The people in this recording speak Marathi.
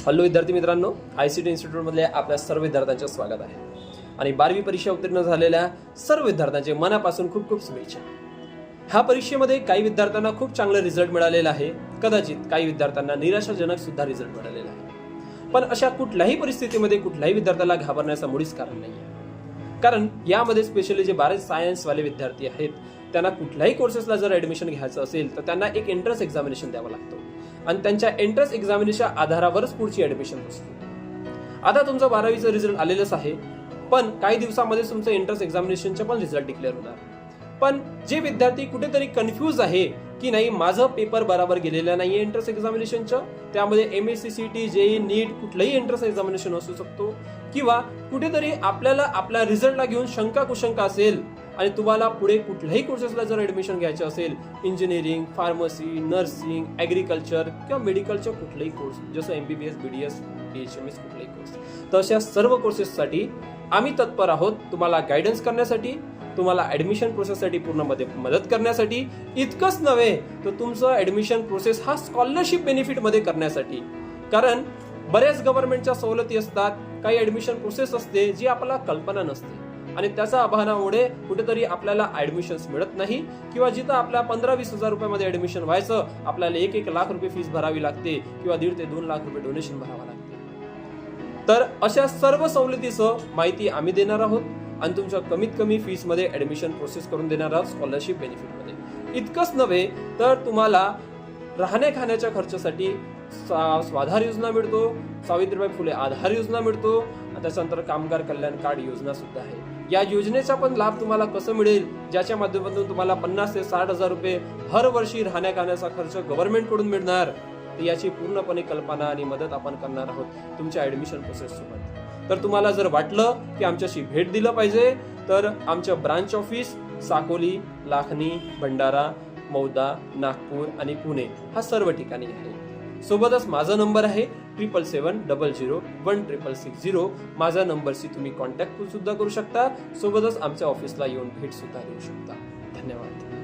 हॅलो विद्यार्थी मित्रांनो, ICT इन्स्टिट्यूटमधले आपल्या सर्व विद्यार्थ्यांचे स्वागत आहे आणि 12वी परीक्षा उत्तीर्ण झालेल्या सर्व विद्यार्थ्यांचे मनापासून खूप खूप शुभेच्छा। ह्या परीक्षेमध्ये काही विद्यार्थ्यांना खूप चांगला रिझल्ट मिळालेला आहे, कदाचित काही विद्यार्थ्यांना निराशाजनक सुद्धा रिझल्ट मिळालेला आहे। पण अशा कुठल्याही परिस्थितीमध्ये कुठल्याही विद्यार्थ्याला घाबरण्याचं मुळीच कारण नाहीये, कारण यामध्ये स्पेशली जे 12 सायन्स वाले विद्यार्थी आहेत त्यांना कुठल्याही कोर्सेसला जर ऍडमिशन घ्यायचं असेल तर त्यांना एक एंट्रन्स एक्झामिनेशन द्यावं लागतं आणि त्यांच्या एंट्रन्स एक्झामिनेशनच्या आधारावरच पुढची ऍडमिशन असते। आता तुमचं 12वीचं रिझल्ट आलेलंच आहे, पण काही दिवसामध्ये तुमचं एंट्रन्स एक्झामिनेशनचे पण रिझल्ट डिक्लेअर होणार। पण जे विद्यार्थी कुठेतरी कन्फ्यूज आहे की नाही माझं पेपर बरोबर गेलेलं नाहीये एंट्रन्स एक्झामिनेशनचं, त्यामध्ये MSc CET JEE नीट कुठलंही एंट्रन्स एक्झामिनेशन असू शकतो, किंवा कुठेतरी आपल्याला आपल्या रिझल्टला घेऊन शंका कुशंका असेल आणि तुम्हाला पुढे कुठल्याही कोर्सेसला जर ऍडमिशन घ्यायचं असेल, इंजिनिअरिंग, फार्मसी, नर्सिंग, ऍग्रिकल्चर किंवा मेडिकलचे कुठलेही कोर्स जसं MBBS, BDS, BHMS कुठलेही कोर्स, तर अशा सर्व कोर्सेससाठी आम्ही तत्पर आहोत तुम्हाला गायडन्स करण्यासाठी, तुम्हाला ऍडमिशन प्रोसेससाठी पूर्णमध्ये मदत करण्यासाठी। इतकंच नव्हे तर तुमचं ऍडमिशन प्रोसेस हा स्कॉलरशिप बेनिफिट मध्ये करण्यासाठी, कारण बऱ्याच गव्हर्नमेंटच्या सवलती असतात, काही ऍडमिशन प्रोसेस असते जी आपल्याला कल्पना नसते आणि त्याच्या अभावामुळे कुठेतरी आपल्याला ऍडमिशन्स मिळत नाही, किंवा जिथं आपल्या 15-20 हजार रुपयामध्ये ऍडमिशन व्हायचं आपल्याला 1-1 लाख रुपये फीस भरावी लागते किंवा 1.5 ते 2 लाख रुपये डोनेशन भरावं लागते। तर अशा सर्व सवलतीचं माहिती आम्ही देणार आहोत आणि तुमच्या कमीत कमी फीस मध्ये ऍडमिशन प्रोसेस करून देणार आहोत स्कॉलरशिप बेनिफिट मध्ये। इतकंच नव्हे तर तुम्हाला राहण्या खाण्याच्या खर्चासाठी स्वाधार योजना मिळतो, सावित्रीबाई फुले आधार योजना मिळतो, त्याच्यानंतर कामगार कल्याण कार्ड योजना सुद्धा आहे। या योजनेचा पण लाभ तुम्हाला कसं मिळेल, ज्याच्या माध्यमातून तुम्हाला 50 ते 60 हजार रुपये हर वर्षी राहण्या खाण्याचा खर्च गव्हर्नमेंट कडून मिळणार, याची पूर्णपणे कल्पना आणि मदत आपण करणार आहोत तुमच्या ऍडमिशन प्रोसेस सोबत। तर तुम्हाला जर वाटलं की आमच्याशी भेट दिलं पाहिजे तर आमच्या ब्रांच ऑफिस साकोली, लाखनी, भंडारा, मौदा, नागपूर आणि पुणे हा सर्व ठिकाणी आहे। सोबतच माझा नंबर आहे 7770016660। माझा नंबरशी तुम्ही कॉन्टॅक्ट सुद्धा करू शकता, सोबतच आमच्या ऑफिसला येऊन भेट सुद्धा देऊ शकता। धन्यवाद।